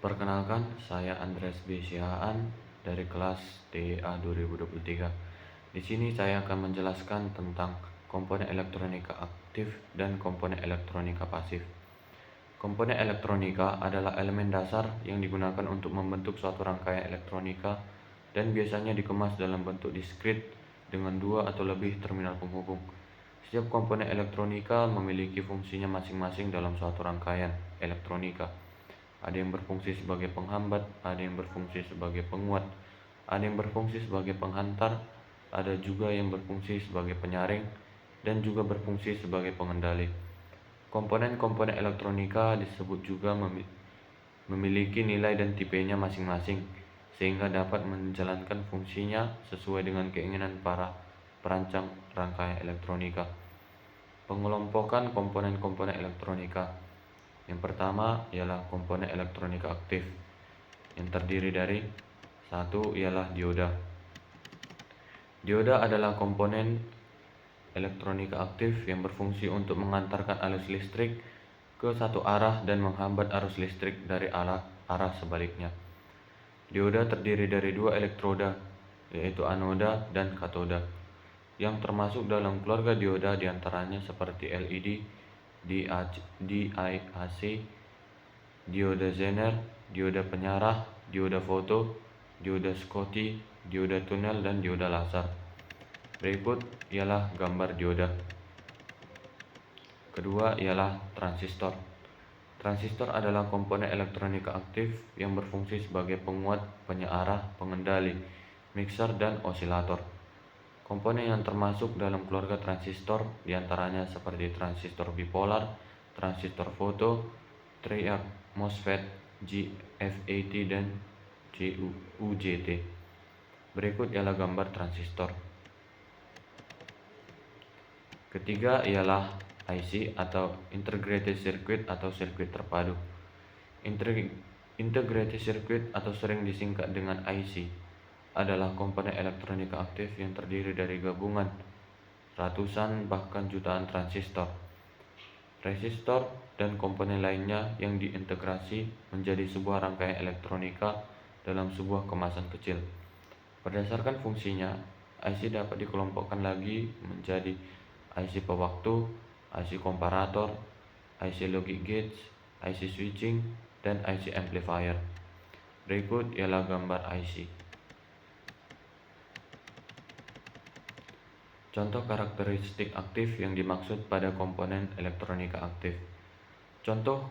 Perkenalkan, saya Andreas B. Sihaan dari kelas TEA 2023. Di sini saya akan menjelaskan tentang komponen elektronika aktif dan komponen elektronika pasif. Komponen elektronika adalah elemen dasar yang digunakan untuk membentuk suatu rangkaian elektronika dan biasanya dikemas dalam bentuk diskrit dengan dua atau lebih terminal penghubung. Setiap komponen elektronika memiliki fungsinya masing-masing dalam suatu rangkaian elektronika. Ada yang berfungsi sebagai penghambat, ada yang berfungsi sebagai penguat, ada yang berfungsi sebagai penghantar, ada juga yang berfungsi sebagai penyaring, dan juga berfungsi sebagai pengendali. Komponen-komponen elektronika disebut juga memiliki nilai dan tipenya masing-masing, sehingga dapat menjalankan fungsinya sesuai dengan keinginan para perancang rangkaian elektronika. Pengelompokan komponen-komponen elektronika. Yang pertama ialah komponen elektronika aktif, yang terdiri dari satu ialah dioda. Dioda adalah komponen elektronika aktif yang berfungsi untuk mengantarkan arus listrik ke satu arah dan menghambat arus listrik dari arah sebaliknya. Dioda terdiri dari dua elektroda, yaitu anoda dan katoda, yang termasuk dalam keluarga dioda diantaranya seperti LED, DIAC, dioda Zener, dioda penyarah, dioda foto, dioda Schottky, dioda tunnel, dan dioda laser. Berikut ialah gambar dioda. Kedua ialah transistor. Transistor adalah komponen elektronika aktif yang berfungsi sebagai penguat, penyearah, pengendali, mixer, dan osilator. Komponen yang termasuk dalam keluarga transistor diantaranya seperti transistor bipolar, transistor foto, triac, MOSFET, GFET, dan UJT. Berikut ialah gambar transistor. Ketiga ialah IC atau Integrated Circuit atau sirkuit terpadu. Integrated Circuit atau sering disingkat dengan IC adalah komponen elektronika aktif yang terdiri dari gabungan ratusan bahkan jutaan transistor, resistor, dan komponen lainnya yang diintegrasi menjadi sebuah rangkaian elektronika dalam sebuah kemasan kecil. Berdasarkan fungsinya, IC dapat dikelompokkan lagi menjadi IC pewaktu, IC komparator, IC logic gates, IC switching, dan IC amplifier. Berikut ialah gambar IC. Contoh karakteristik aktif yang dimaksud pada komponen elektronika aktif. Contoh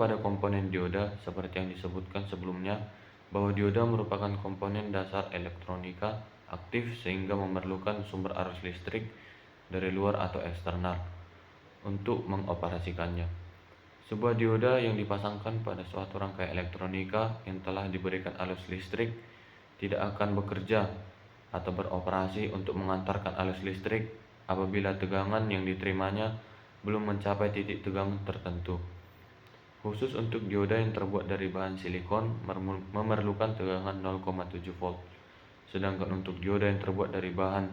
pada komponen dioda seperti yang disebutkan sebelumnya, bahwa dioda merupakan komponen dasar elektronika aktif sehingga memerlukan sumber arus listrik dari luar atau eksternal untuk mengoperasikannya. Sebuah dioda yang dipasangkan pada suatu rangkaian elektronika yang telah diberikan arus listrik tidak akan bekerja atau beroperasi untuk mengantarkan arus listrik apabila tegangan yang diterimanya belum mencapai titik tegangan tertentu. Khusus untuk dioda yang terbuat dari bahan silikon memerlukan tegangan 0,7 volt, sedangkan untuk dioda yang terbuat dari bahan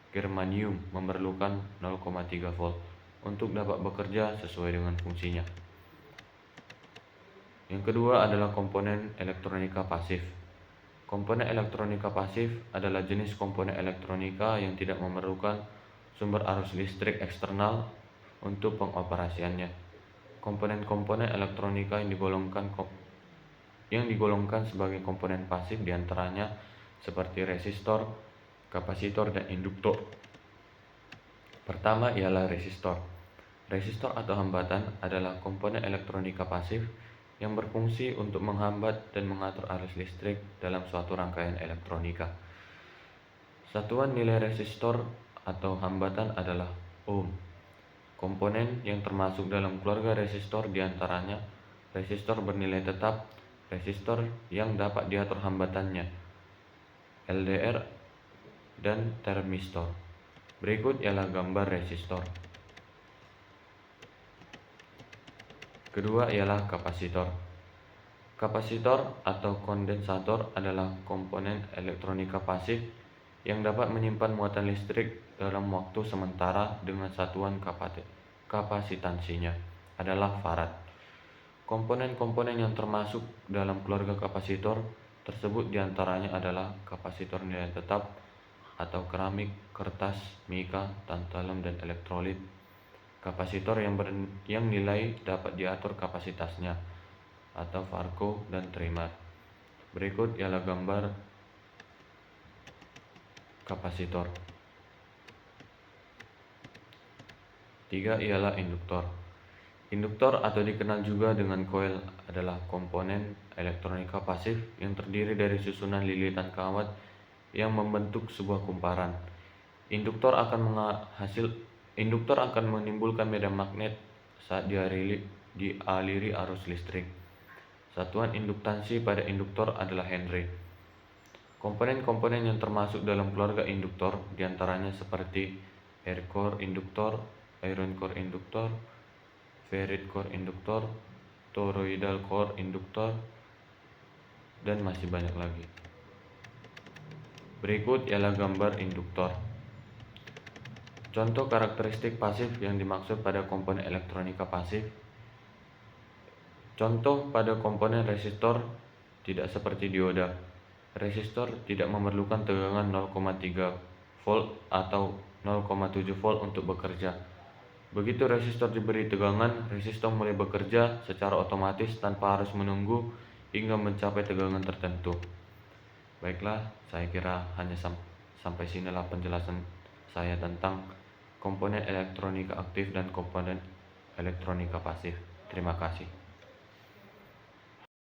germanium memerlukan 0,3 volt untuk dapat bekerja sesuai dengan fungsinya. Yang kedua adalah komponen elektronika pasif. Komponen elektronika pasif adalah jenis komponen elektronika yang tidak memerlukan sumber arus listrik eksternal untuk pengoperasiannya. Komponen-komponen elektronika yang digolongkan sebagai komponen pasif diantaranya seperti resistor, kapasitor, dan induktor. Pertama ialah resistor. Resistor atau hambatan adalah komponen elektronika pasif yang berfungsi untuk menghambat dan mengatur arus listrik dalam suatu rangkaian elektronika. Satuan nilai resistor atau hambatan adalah ohm. Komponen yang termasuk dalam keluarga resistor diantaranya resistor bernilai tetap, resistor yang dapat diatur hambatannya, LDR, dan termistor. Berikut ialah gambar resistor. Kedua ialah kapasitor. Kapasitor atau kondensator adalah komponen elektronika pasif yang dapat menyimpan muatan listrik dalam waktu sementara dengan satuan kapasitansinya adalah farad. Komponen-komponen yang termasuk dalam keluarga kapasitor tersebut diantaranya adalah kapasitor nilai tetap atau keramik, kertas, mika, tantalum, dan elektrolit. Kapasitor yang nilai dapat diatur kapasitasnya atau Farco dan Trimmer. Berikut ialah gambar kapasitor. 3 ialah induktor. Induktor atau dikenal juga dengan koil adalah komponen elektronika pasif yang terdiri dari susunan lilitan kawat yang membentuk sebuah kumparan. Induktor akan menimbulkan medan magnet saat dialiri arus listrik. Satuan induktansi pada induktor adalah Henry. Komponen-komponen yang termasuk dalam keluarga induktor diantaranya seperti air core induktor, iron core induktor, ferrite core induktor, toroidal core induktor, dan masih banyak lagi. Berikut ialah gambar induktor. Contoh karakteristik pasif yang dimaksud pada komponen elektronika pasif. Contoh pada komponen resistor tidak seperti dioda. Resistor tidak memerlukan tegangan 0,3 volt atau 0,7 volt untuk bekerja. Begitu resistor diberi tegangan, resistor mulai bekerja secara otomatis tanpa harus menunggu hingga mencapai tegangan tertentu. Baiklah, saya kira hanya sampai sinilah penjelasan saya tentang komponen elektronika aktif dan komponen elektronika pasif. Terima kasih.